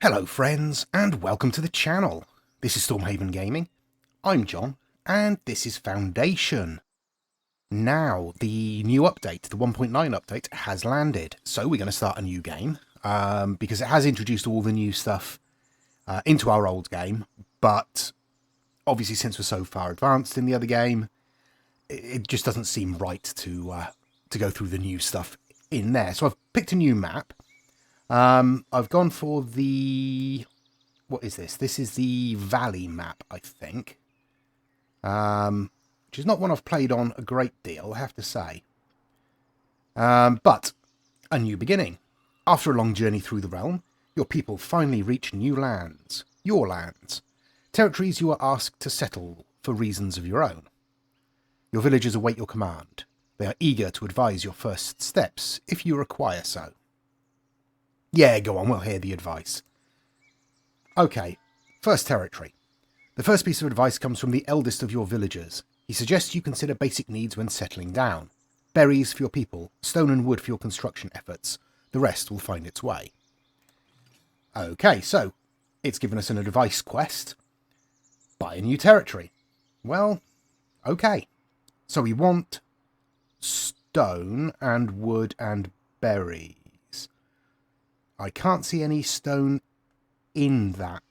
Hello friends, and welcome to the channel. This is Stormhaven Gaming. I'm John, and this is Foundation. Now, the new update, the 1.9 update, has landed. So we're going to start a new game, because it has introduced all the new stuff into our old game. But obviously, since we're so far advanced in the other game, it just doesn't seem right to go through the new stuff in there. So I've picked a new map. I've gone for the... What is this? This is the Valley map, I think. Which is not one I've played on a great deal, I have to say. But a new beginning. After a long journey through the realm, your people finally reach new lands. Your lands. Territories you are asked to settle for reasons of your own. Your villagers await your command. They are eager to advise your first steps, if you require so. Yeah, go on, we'll hear the advice. Okay, first territory. The first piece of advice comes from the eldest of your villagers. He suggests you consider basic needs when settling down. Berries for your people, stone and wood for your construction efforts. The rest will find its way. Okay, so it's given us an advice quest. Buy a new territory. Well, okay. So we want stone and wood and berries. I can't see any stone in that.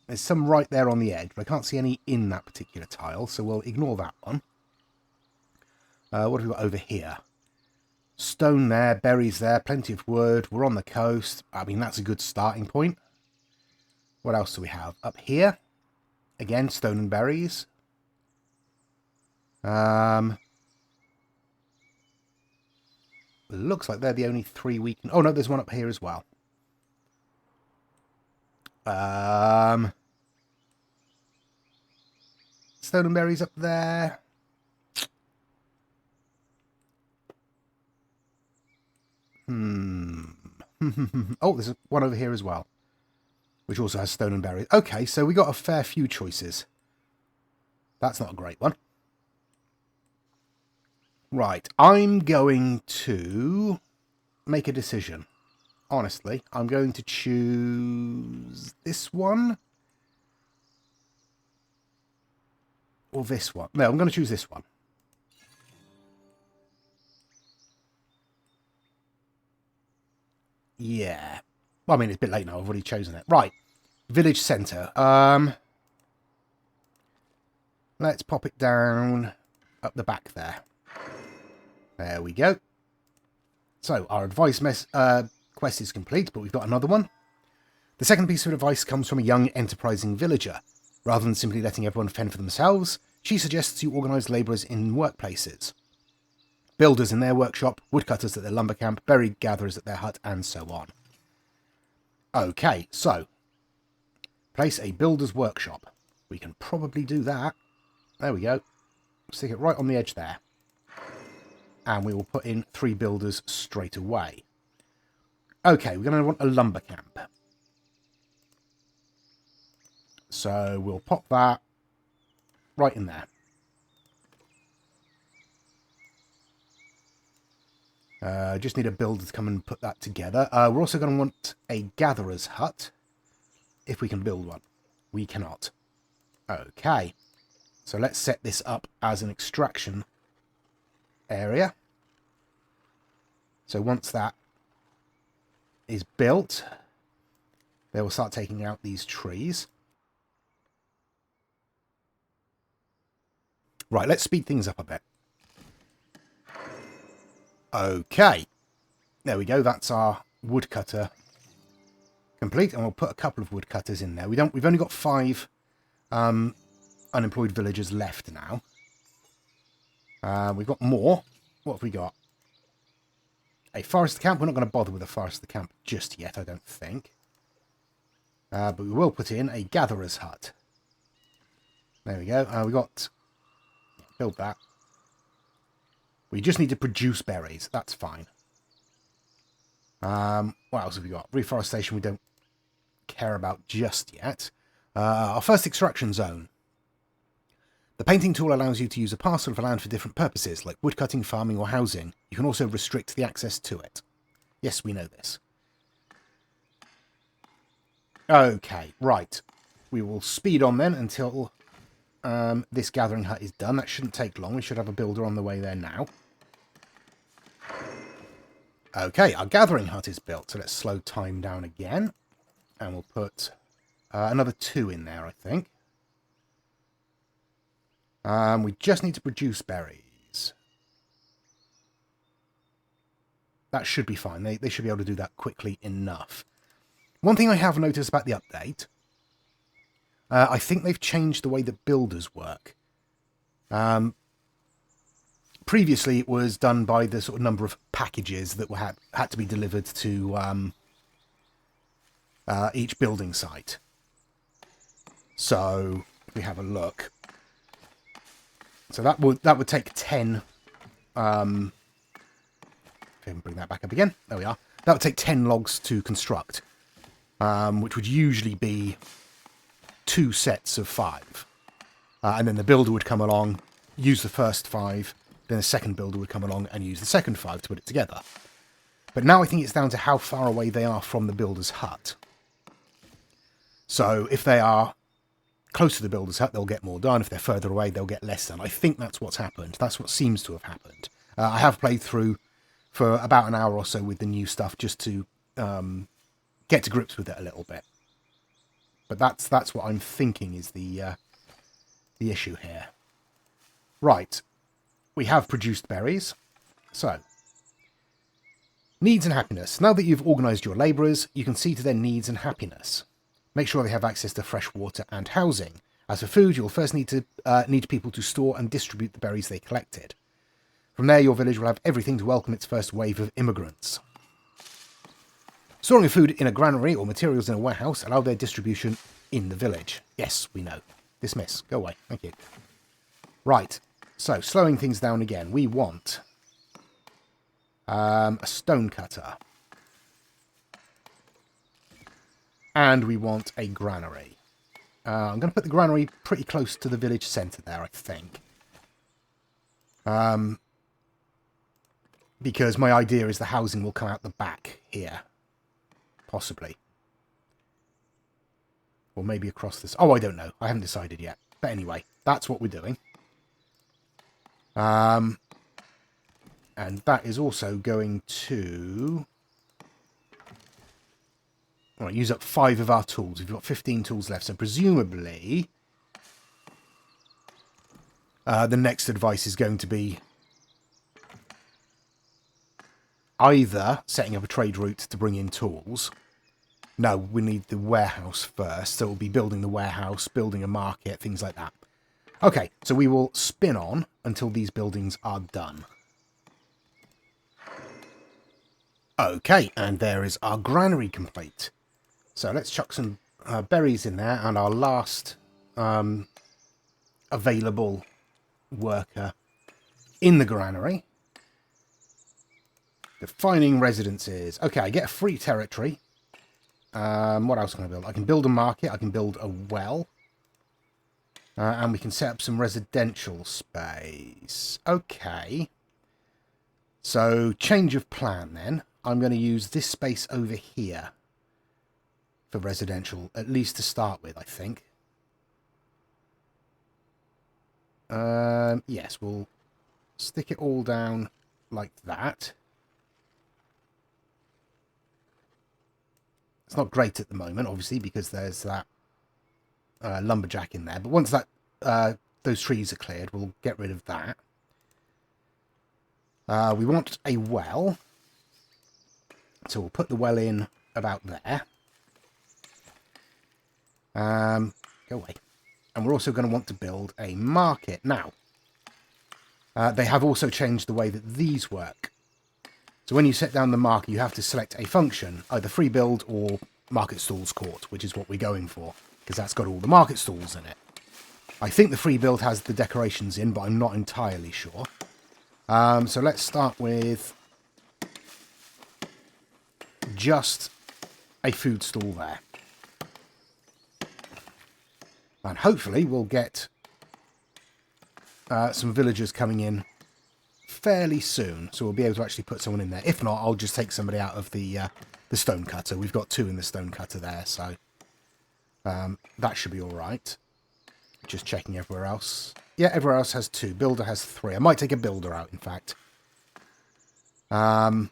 There's some right there on the edge, but I can't see any in that particular tile, so we'll ignore that one. What have we got over here? Stone there, berries there, plenty of wood. We're on the coast. I mean, that's a good starting point. What else do we have? Up here, again, stone and berries. Looks like they're the only three we can... Oh, no, there's one up here as well. Stone and berries up there. Oh, there's one over here as well, which also has stone and berries. Okay, so we got a fair few choices. That's not a great one. Right, I'm going to make a decision. Honestly, I'm going to choose this one. Or this one. No, I'm going to choose this one. Yeah. Well, I mean, it's a bit late now. I've already chosen it. Right. Village centre. Let's pop it down up the back there. There we go. So, our advice quest is complete, but we've got another one. The second piece of advice comes from a young, enterprising villager. Rather than simply letting everyone fend for themselves, she suggests you organise labourers in workplaces. Builders in their workshop, woodcutters at their lumber camp, berry gatherers at their hut, and so on. Okay, so, place a builder's workshop. We can probably do that. There we go. Stick it right on the edge there. And we will put in 3 builders straight away. Okay, we're going to want a lumber camp. So we'll pop that right in there. Just need a builder to come and put that together. We're also going to want a gatherer's hut, if we can build one. We cannot. Okay, so let's set this up as an extraction area. So once that is built, they will start taking out these trees. Right, let's speed things up a bit. Okay, there we go. That's our woodcutter complete, and we'll put a couple of woodcutters in there. We've only got 5 unemployed villagers left now. We've got more. What have we got? A forest camp. We're not going to bother with a forest camp just yet, I don't think. But we will put in a gatherer's hut. There we go. We got... Build that. We just need to produce berries. That's fine. What else have we got? Reforestation we don't care about just yet. Our first extraction zone. The painting tool allows you to use a parcel of land for different purposes, like woodcutting, farming, or housing. You can also restrict the access to it. Yes, we know this. Okay, right. We will speed on then until this gathering hut is done. That shouldn't take long. We should have a builder on the way there now. Okay, our gathering hut is built, so let's slow time down again. And we'll put another 2 in there, I think. We just need to produce berries. That should be fine. They should be able to do that quickly enough. One thing I have noticed about the update, I think they've changed the way that builders work. Previously, it was done by the sort of number of packages that had to be delivered to each building site. So, if we have a look, so that would take 10. If I can bring that back up again, there we are. That would take 10 logs to construct, which would usually be 2 sets of 5, and then the builder would come along, use the first 5. Then a second builder would come along and use the second 5 to put it together. But now I think it's down to how far away they are from the builder's hut. So if they are close to the builder's hut, they'll get more done. If they're further away, they'll get less done. I think that's what's happened. That's what seems to have happened. I have played through for about an hour or so with the new stuff just to get to grips with it a little bit. But that's what I'm thinking is the issue here. Right. We have produced berries. So, needs and happiness. Now that you've organised your labourers, you can see to their needs and happiness. Make sure they have access to fresh water and housing. As for food, you'll first need people to store and distribute the berries they collected. From there, your village will have everything to welcome its first wave of immigrants. Storing food in a granary or materials in a warehouse allow their distribution in the village. Yes, we know. Dismiss. Go away. Thank you. Right. So, slowing things down again, we want a stone cutter. And we want a granary. I'm going to put the granary pretty close to the village centre there, I think. Because my idea is the housing will come out the back here. Possibly. Or maybe across this. Oh, I don't know. I haven't decided yet. But anyway, that's what we're doing. And that is also going to use up 5 of our tools. We've got 15 tools left, so presumably the next advice is going to be either setting up a trade route to bring in tools. No, we need the warehouse first, so we'll be building the warehouse, building a market, things like that. Okay, so we will spin on until these buildings are done. Okay, and there is our granary complete. So let's chuck some berries in there, and our last available worker in the granary. Defining residences. Okay, I get a free territory. What else can I build? I can build a market, I can build a well. And we can set up some residential space. Okay. So, change of plan then. I'm going to use this space over here for residential, at least to start with, I think. Yes, we'll stick it all down like that. It's not great at the moment, obviously, because there's that lumberjack in there, but once that those trees are cleared, we'll get rid of that. We want a well, so we'll put the well in about there. Go away. And we're also going to want to build a market. Now, they have also changed the way that these work. So when you set down the market, you have to select a function, either free build or market stalls court, which is what we're going for, because that's got all the market stalls in it. I think the free build has the decorations in, but I'm not entirely sure. So let's start with just a food stall there. And hopefully we'll get some villagers coming in fairly soon, so we'll be able to actually put someone in there. If not, I'll just take somebody out of the stone cutter. We've got 2 in the stone cutter there, so That should be all right. Just checking everywhere else. Yeah, everywhere else has 2. Builder has 3. I might take a builder out, in fact. Yeah,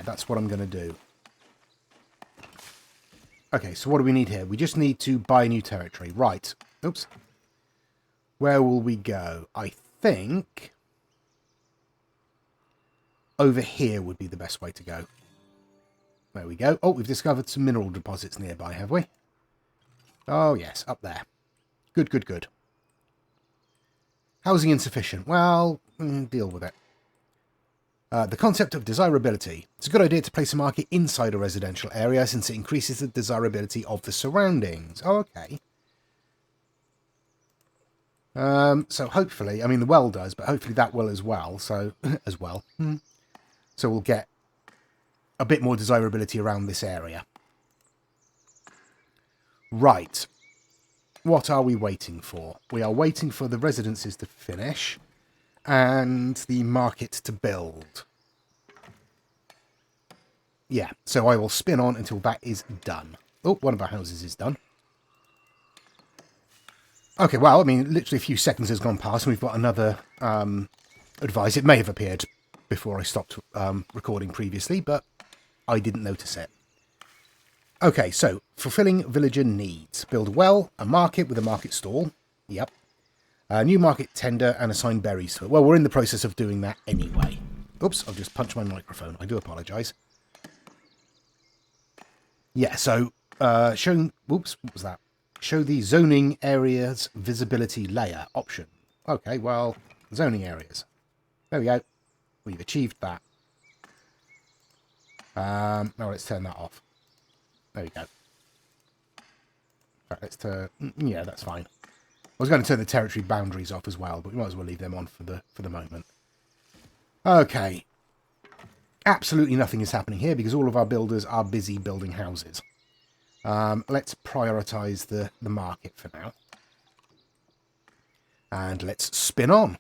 that's what I'm going to do. Okay, so what do we need here? We just need to buy a new territory. Right. Oops. Where will we go? I think over here would be the best way to go. There we go. Oh, we've discovered some mineral deposits nearby, have we? Oh, yes, up there. Good, good, good. Housing insufficient. Well, deal with it. The concept of desirability. It's a good idea to place a market inside a residential area since it increases the desirability of the surroundings. Oh, okay. So hopefully, I mean the well does, but hopefully that will as well. So, as well. So we'll get a bit more desirability around this area. Right. What are we waiting for? We are waiting for the residences to finish and the market to build. Yeah, so I will spin on until that is done. Oh, one of our houses is done. Okay, well, I mean, literally a few seconds has gone past and we've got another advice. It may have appeared before I stopped recording previously, but I didn't notice it. Okay, so fulfilling villager needs. Build a well, a market with a market stall. Yep. A new market tender and assign berries to it. Well, we're in the process of doing that anyway. Oops, I've just punched my microphone. I do apologise. Yeah, so showing... Whoops, what was that? Show the zoning areas visibility layer option. Okay, well, zoning areas. There we go. We've achieved that. Now let's turn that off. There we go. Right, let's turn... Yeah, that's fine. I was going to turn the territory boundaries off as well, but we might as well leave them on for the moment. Okay. Absolutely nothing is happening here because all of our builders are busy building houses. Let's prioritise the market for now. And let's spin on.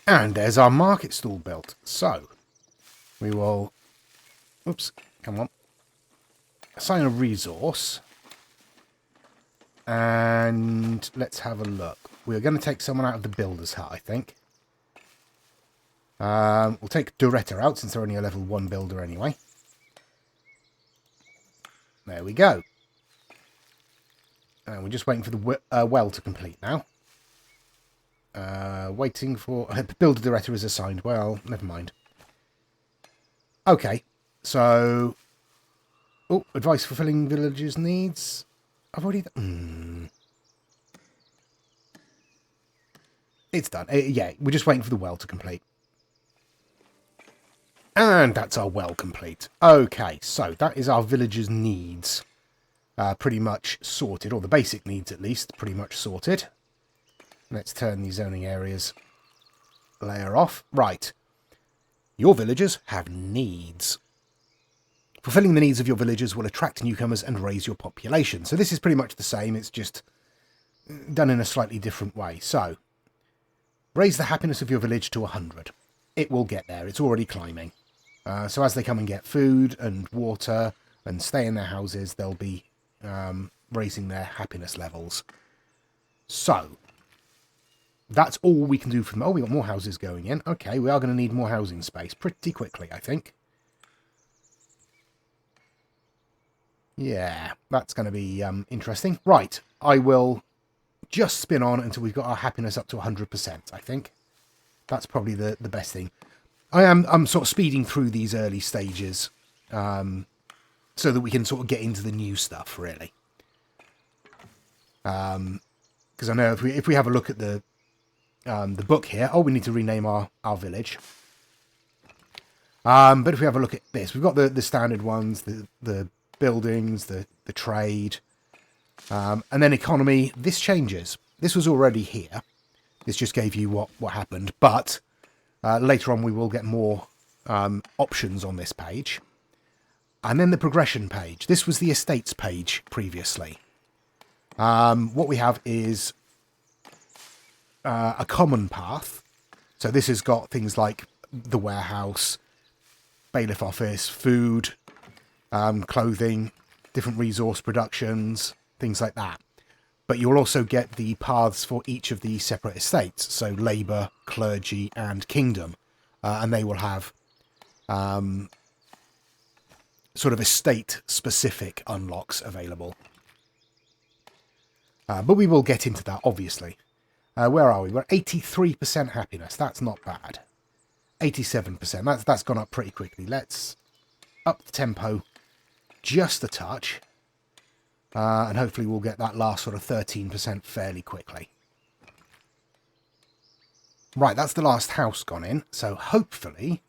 And there's our market stall built. So, we will... Oops, come on. Assign a resource. And let's have a look. We're going to take someone out of the builder's hut, I think. We'll take Doretta out since they're only a level 1 builder anyway. There we go. And we're just waiting for the well to complete now. Waiting for... Builder Doretta is assigned. Well, never mind. Okay, so... Oh, advice fulfilling villagers' needs. I've already... It's done. Yeah, we're just waiting for the well to complete. And that's our well complete. Okay, so that is our villagers' needs pretty much sorted, or the basic needs at least, pretty much sorted. Let's turn the zoning areas layer off. Right. Your villagers have needs. Fulfilling the needs of your villagers will attract newcomers and raise your population. So this is pretty much the same, it's just done in a slightly different way. So, raise the happiness of your village to 100. It will get there, it's already climbing. So as they come and get food and water and stay in their houses, they'll be raising their happiness levels. So, that's all we can do for them. Oh, we got more houses going in. Okay, we are going to need more housing space pretty quickly, I think. Yeah, that's going to be interesting. Right, I will just spin on until we've got our happiness up to 100%, I think. That's probably the best thing. I'm sort of speeding through these early stages so that we can sort of get into the new stuff, really. Because I know if we have a look at the book here... Oh, we need to rename our village. But if we have a look at this, we've got the standard ones, the buildings, the trade, and then economy. This changes. This was already here. This just gave you what happened, but later on we will get more options on this page. And then the progression page. This was the estates page previously. What we have is a common path. So this has got things like the warehouse, bailiff office, food, clothing, different resource productions, things like that. But you'll also get the paths for each of the separate estates, so labour, clergy, and kingdom. And they will have sort of estate-specific unlocks available. But we will get into that, obviously. Where are we? We're 83% happiness. That's not bad. 87%. That's gone up pretty quickly. Let's up the tempo just a touch. And hopefully we'll get that last sort of 13% fairly quickly. Right, that's the last house gone in. So hopefully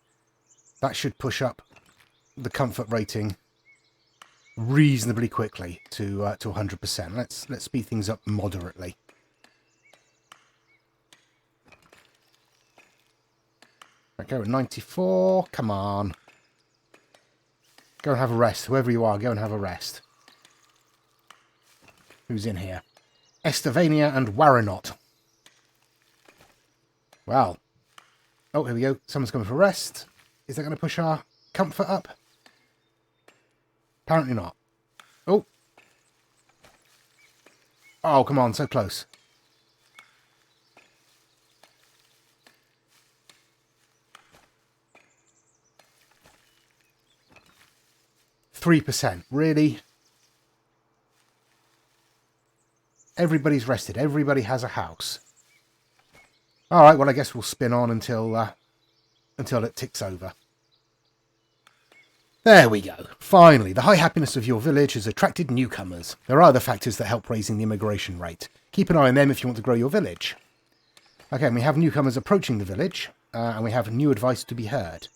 that should push up the comfort rating reasonably quickly to 100%. Let's speed things up moderately. Right, go at 94. Come on. Go and have a rest. Whoever you are, go and have a rest. Who's in here? Estavania and Waranot. Well. Oh, here we go. Someone's coming for rest. Is that going to push our comfort up? Apparently not. Oh. Oh, come on. So close. %. Really? Everybody's rested. Everybody has a house. Alright, well I guess we'll spin on until it ticks over. There we go. Finally, the high happiness of your village has attracted newcomers. There are other factors that help raising the immigration rate. Keep an eye on them if you want to grow your village. Okay, and we have newcomers approaching the village, and we have new advice to be heard.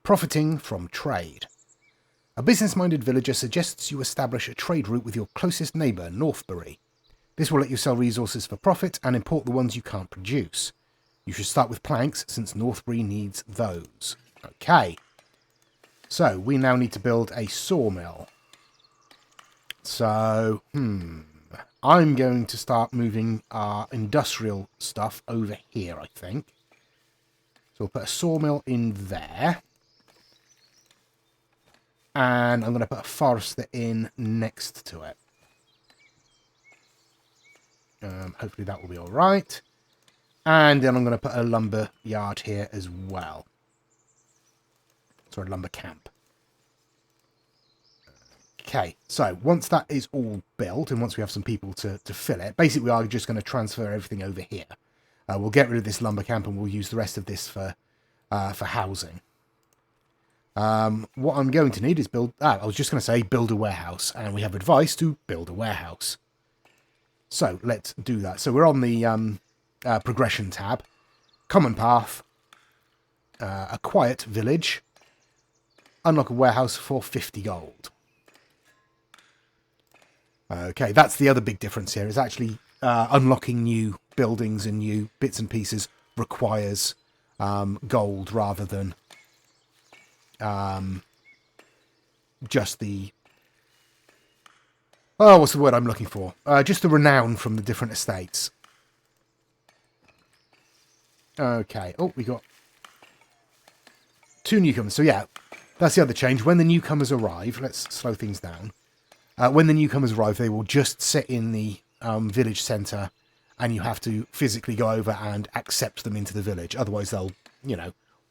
Profiting from trade. A business-minded villager suggests you establish a trade route with your closest neighbour, Northbury. This will let you sell resources for profit and import the ones you can't produce. You should start with planks, since Northbury needs those. Okay. So, we now need to build a sawmill. So, I'm going to start moving our industrial stuff over here, I think. So we'll put a sawmill in there. And I'm going to put a forester in next to it. Hopefully that will be all right. And then I'm going to put a lumber yard here as well. Sorry, lumber camp. Okay, so once that is all built, and once we have some people to fill it, basically we are just going to transfer everything over here. We'll get rid of this lumber camp and we'll use the rest of this for housing. What I'm going to need is I was just going to say build a warehouse, and we have advice to build a warehouse. So let's do that. So we're on the progression tab, common path, a quiet village, unlock a warehouse for 50 gold. Okay, that's the other big difference here, is actually unlocking new buildings and new bits and pieces requires gold rather than just the... Oh, what's the word I'm looking for? Just the renown from the different estates. Okay. Oh, we got 2 newcomers. So yeah, that's the other change. When the newcomers arrive, let's slow things down. When the newcomers arrive, they will just sit in the village centre, and you have to physically go over and accept them into the village. Otherwise, they'll,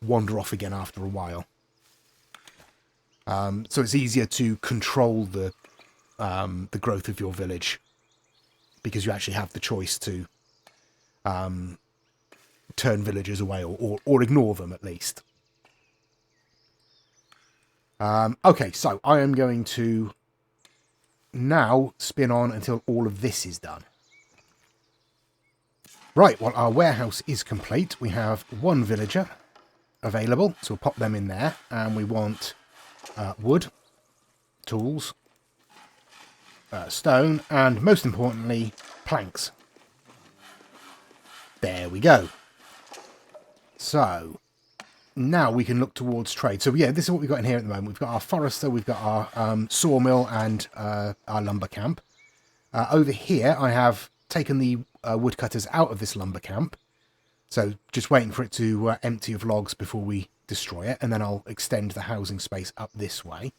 wander off again after a while. So it's easier to control the growth of your village because you actually have the choice to turn villagers away or ignore them at least. Okay, so I am going to now spin on until all of this is done. Right, well, our warehouse is complete. We have 1 villager available, so we'll pop them in there. And we want wood, tools, stone, and most importantly, planks. There we go. So, now we can look towards trade. So yeah, this is what we've got in here at the moment. We've got our forester, we've got our sawmill and our lumber camp. Over here, I have taken the woodcutters out of this lumber camp. So just waiting for it to empty of logs before we destroy it. And then I'll extend the housing space up this way.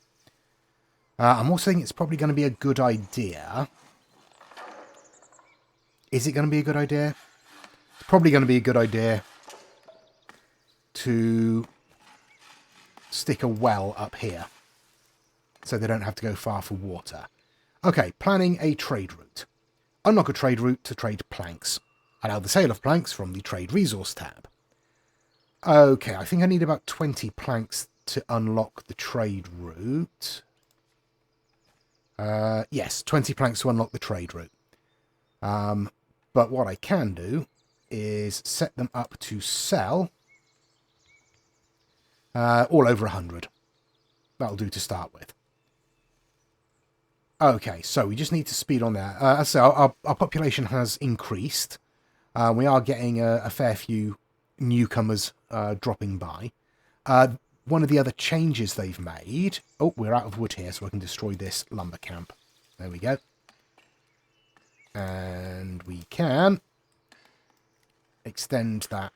I'm also thinking it's probably going to be a good idea. Is it going to be a good idea? It's probably going to be a good idea to stick a well up here so they don't have to go far for water. Okay, planning a trade route. Unlock a trade route to trade planks. Allow the sale of planks from the trade resource tab. Okay, I think I need about 20 planks to unlock the trade route. Yes, 20 planks to unlock the trade route. But what I can do is set them up to sell all over 100. That'll do to start with. Okay, so we just need to speed on that. As I say, our population has increased. We are getting a fair few newcomers dropping by. One of the other changes they've made... Oh, we're out of wood here, so I can destroy this lumber camp. There we go. And we can extend that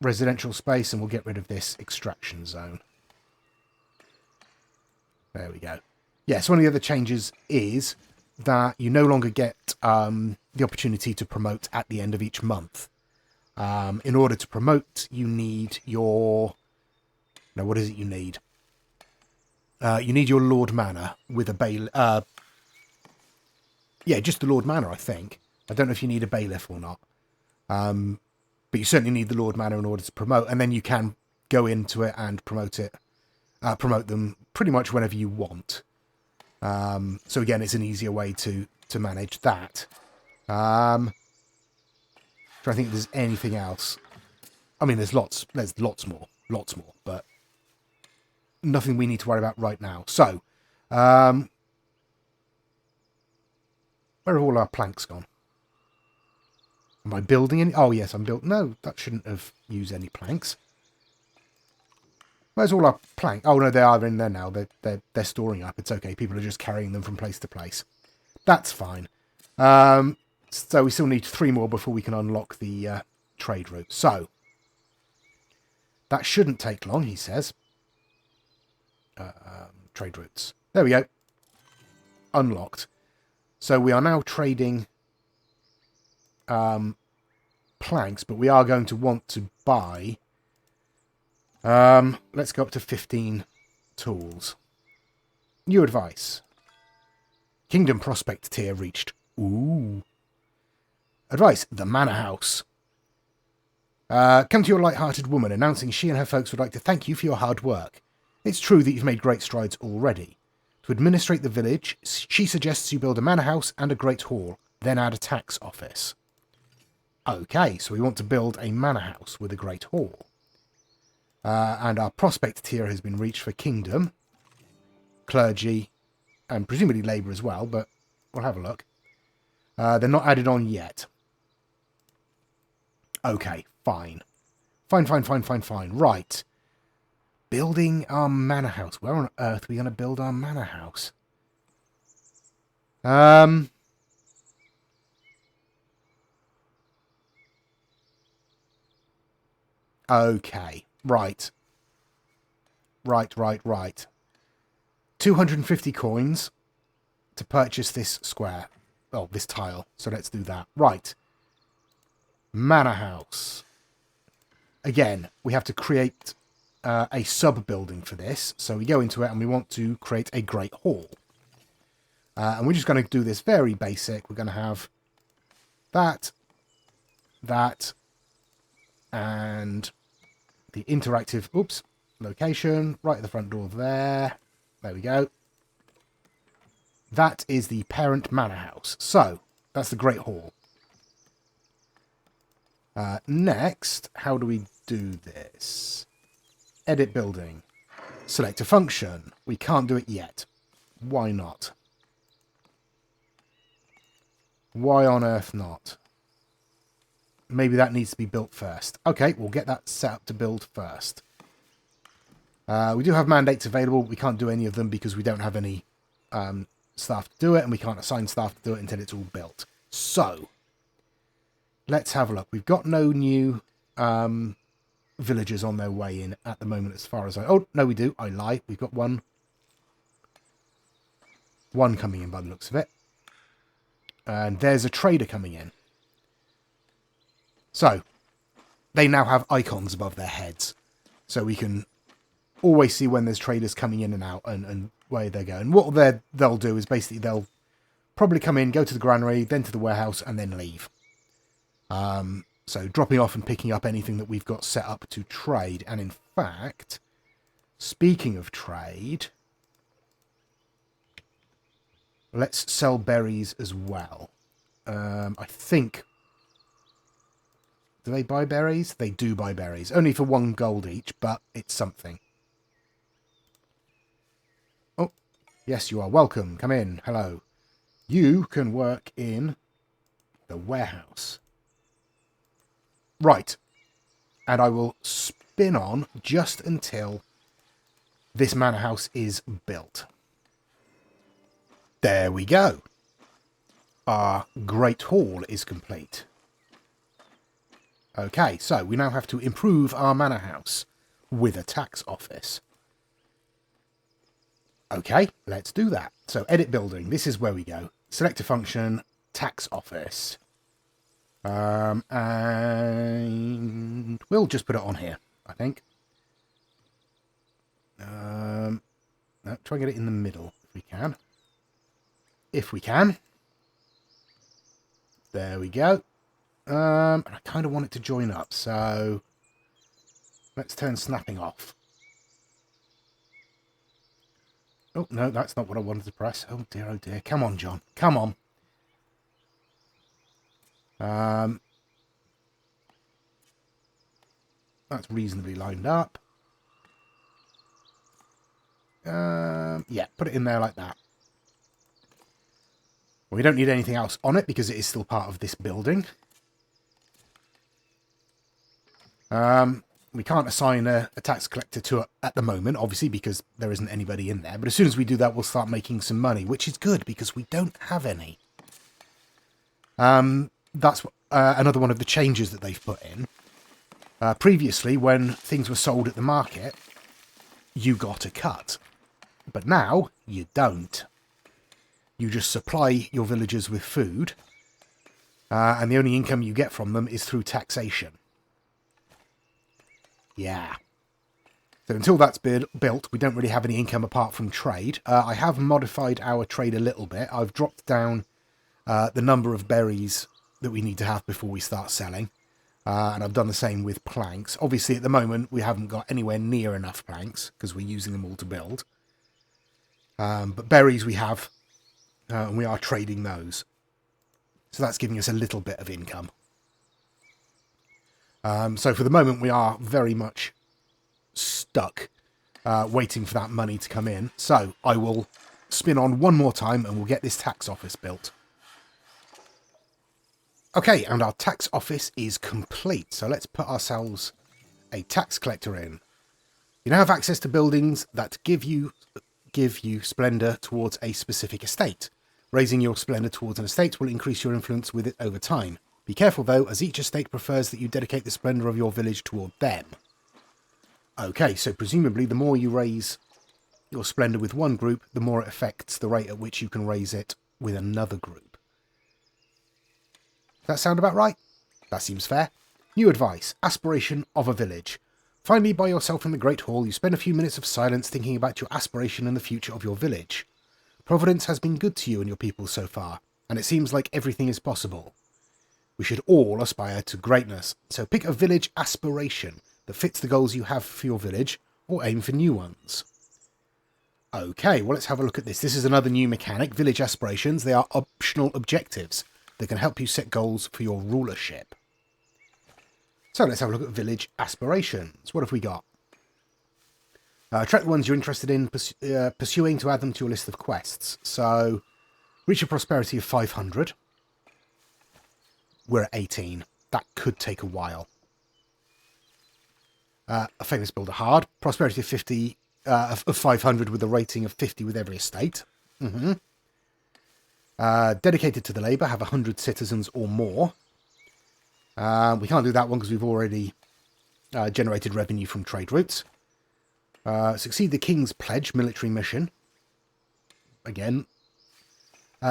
residential space, and we'll get rid of this extraction zone. There we go. Yes, one of the other changes is that you no longer get the opportunity to promote at the end of each month. In order to promote, you need your... No, what is it you need? You need your Lord Manor with a bailiff. Yeah, just the Lord Manor, I think. I don't know if you need a bailiff or not. But you certainly need the Lord Manor in order to promote, and then you can go into it and promote them pretty much whenever you want. So again, it's an easier way to manage that. Trying to think if there's anything else. I mean, there's lots more, but nothing we need to worry about right now. So, where have all our planks gone? Am I building any? Oh, yes, I'm building... No, that shouldn't have used any planks. Where's all our planks? Oh, no, they are in there now. They're storing up. It's okay. People are just carrying them from place to place. That's fine. So we still need 3 more before we can unlock the trade route. So, that shouldn't take long, he says. Trade routes. There we go. Unlocked. So we are now trading planks, but we are going to want to buy... let's go up to 15 tools. New advice. Kingdom prospect tier reached. Ooh. Advice. The Manor House. Come to your light-hearted woman, announcing she and her folks would like to thank you for your hard work. It's true that you've made great strides already. To administrate the village, she suggests you build a manor house and a great hall, then add a tax office. Okay, so we want to build a manor house with a great hall. And our prospect tier has been reached for kingdom, clergy, and presumably labour as well, but we'll have a look. They're not added on yet. Okay, fine. Fine. Right. Building our manor house. Where on earth are we going to build our manor house? Okay. Right. 250 coins to purchase this square. Oh, this tile. So let's do that. Right. Manor house. Again, we have to create a sub-building for this. So we go into it and we want to create a great hall. And we're just going to do this very basic. We're going to have that, and the interactive, location, right at the front door there. There we go. That is the parent manor house. So, that's the Great Hall. Next, how do we do this? Edit building. Select a function. We can't do it yet. Why not? Why on earth not? Maybe that needs to be built first. Okay, we'll get that set up to build first. We do have mandates available. We can't do any of them because we don't have any staff to do it, and we can't assign staff to do it until it's all built. So, let's have a look. We've got no new villagers on their way in at the moment as far as I... Oh, no, we do. I lie. We've got one One coming in by the looks of it. And there's a trader coming in. So, they now have icons above their heads. So we can always see when there's traders coming in and out and where they're going. What they'll do is basically they'll probably come in, go to the granary, then to the warehouse, and then leave. So dropping off and picking up anything that we've got set up to trade. And in fact, speaking of trade, let's sell berries as well. I think... Do they buy berries? They do buy berries. Only for 1 gold each, but it's something. Oh, yes, you are welcome. Come in. Hello. You can work in the warehouse. Right. And I will spin on just until this manor house is built. There we go. Our Great Hall is complete. Okay, so we now have to improve our manor house with a tax office. Okay, let's do that. So edit building, this is where we go. Select a function, tax office. And we'll just put it on here, I think. No, try and get it in the middle if we can. If we can. There we go. And I kind of want it to join up, so let's turn snapping off. Oh, no, that's not what I wanted to press. Oh, dear, oh, dear. Come on, John. Come on. That's reasonably lined up. Yeah, put it in there like that. Well, we don't need anything else on it because it is still part of this building. We can't assign a tax collector to it at the moment, obviously, because there isn't anybody in there. But as soon as we do that, we'll start making some money, which is good because we don't have any. That's another one of the changes that they've put in. Previously, when things were sold at the market, you got a cut. But now, you don't. You just supply your villagers with food, and the only income you get from them is through taxation. Yeah. So until that's built, we don't really have any income apart from trade. I have modified our trade a little bit. I've dropped down the number of berries that we need to have before we start selling. And I've done the same with planks. Obviously, at the moment, we haven't got anywhere near enough planks because we're using them all to build. But berries we have, and we are trading those. So that's giving us a little bit of income. So for the moment, we are very much stuck waiting for that money to come in. So I will spin on one more time and we'll get this tax office built. Okay, and our tax office is complete. So let's put ourselves a tax collector in. You now have access to buildings that give you splendor towards a specific estate. Raising your splendor towards an estate will increase your influence with it over time. Be careful, though, as each estate prefers that you dedicate the splendour of your village toward them. Okay, so presumably the more you raise your splendour with one group, the more it affects the rate at which you can raise it with another group. Does that sound about right? That seems fair. New advice. Aspiration of a village. Finally, by yourself in the Great Hall, you spend a few minutes of silence thinking about your aspiration and the future of your village. Providence has been good to you and your people so far, and it seems like everything is possible. We should all aspire to greatness, so pick a village aspiration that fits the goals you have for your village, or aim for new ones. Okay, well, let's have a look at this. This is another new mechanic, village aspirations. They are optional objectives that can help you set goals for your rulership. So let's have a look at village aspirations. What have we got? Track the ones you're interested in pursuing to add them to your list of quests. So, reach a prosperity of 500. We're at 18. That could take a while. A famous builder hard. Prosperity of 50 of 500 with a rating of 50 with every estate. Dedicated to the labour, have 100 citizens or more. We can't do that one because we've already generated revenue from trade routes. Succeed the King's Pledge military mission. Again,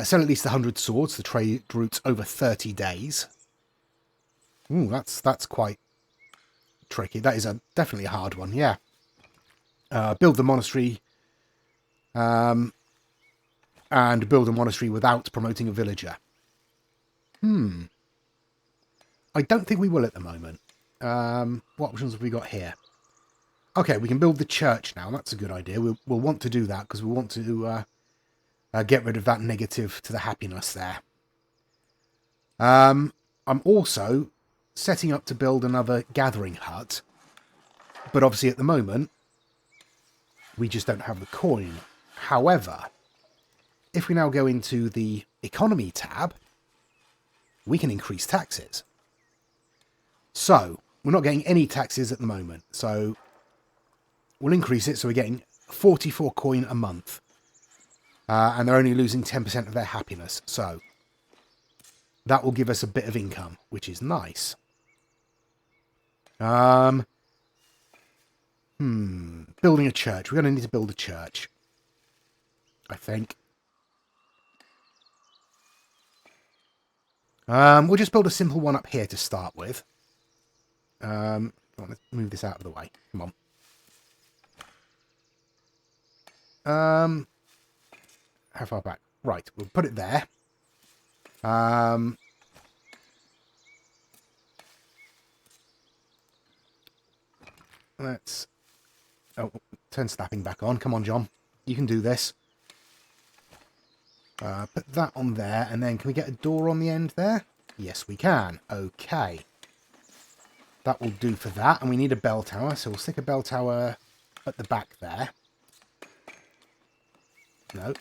Sell at least 100 swords. The trade routes over 30 days. Ooh, that's quite tricky. That is definitely a hard one, yeah. Build the monastery. And build a monastery without promoting a villager. I don't think we will at the moment. What options have we got here? Okay, we can build the church now. That's a good idea. We'll want to do that because we want to get rid of that negative to the happiness there. I'm also setting up to build another gathering hut. But obviously at the moment, we just don't have the coin. However, if we now go into the economy tab, we can increase taxes. So, we're not getting any taxes at the moment. So, we'll increase it. So, we're getting 44 coin a month. And they're only losing 10% of their happiness. So, that will give us a bit of income, which is nice. Building a church. We're going to need to build a church, I think. We'll just build a simple one up here to start with. Let's move this out of the way. Come on. How far back? Right, we'll put it there. Let's... Oh, turn snapping back on. Come on, John. You can do this. Put that on there, and then can we get a door on the end there? Yes, we can. Okay. That will do for that, and we need a bell tower, so we'll stick a bell tower at the back there. No.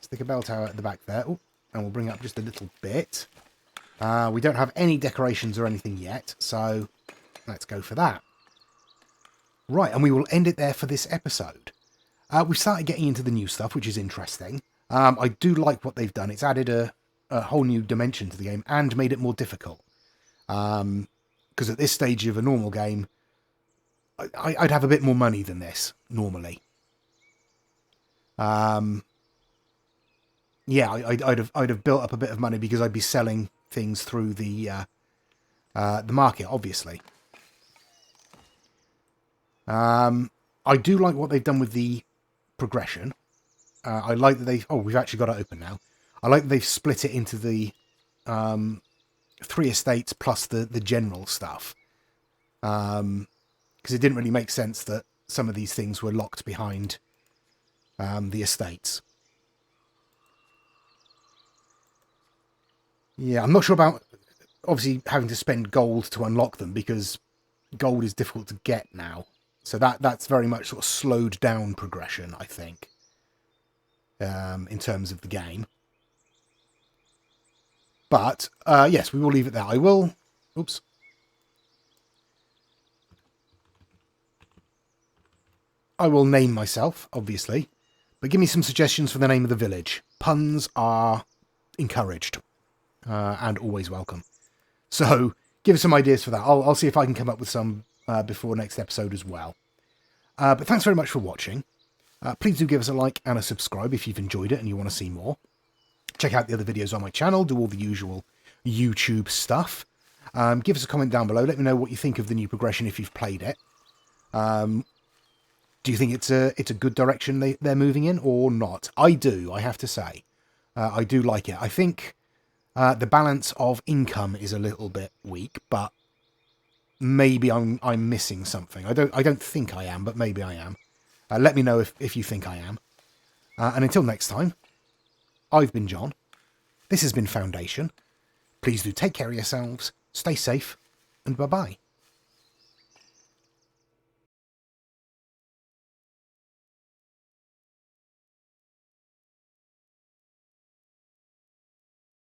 Stick a bell tower at the back there. Ooh, and we'll bring it up just a little bit. We don't have any decorations or anything yet, so let's go for that. Right, and we will end it there for this episode. We've started getting into the new stuff, which is interesting. I do like what they've done. It's added a whole new dimension to the game and made it more difficult. Because at this stage of a normal game, I'd have a bit more money than this, normally. Yeah, I'd have built up a bit of money because I'd be selling things through the market, obviously. I do like what they've done with the progression. I like that they've... Oh, we've actually got it open now. I like that they've split it into the 3 estates plus the general stuff. Because it didn't really make sense that some of these things were locked behind the estates. Yeah, I'm not sure about, obviously, having to spend gold to unlock them, because gold is difficult to get now. So that's very much sort of slowed down progression, I think, in terms of the game. But, yes, we will leave it there. I will... Oops. I will name myself, obviously. But give me some suggestions for the name of the village. Puns are encouraged. And always welcome. So, give us some ideas for that. I'll see if I can come up with some before next episode as well. But thanks very much for watching. Please do give us a like and a subscribe if you've enjoyed it and you want to see more. Check out the other videos on my channel. Do all the usual YouTube stuff. Give us a comment down below. Let me know what you think of the new progression if you've played it. Do you think it's a good direction they're moving in or not? I do, I have to say. I do like it. I think the balance of income is a little bit weak, but maybe I'm missing something. I don't think I am, but maybe I am. Let me know if you think I am. And until next time, I've been John. This has been Foundation. Please do take care of yourselves, stay safe, and bye-bye.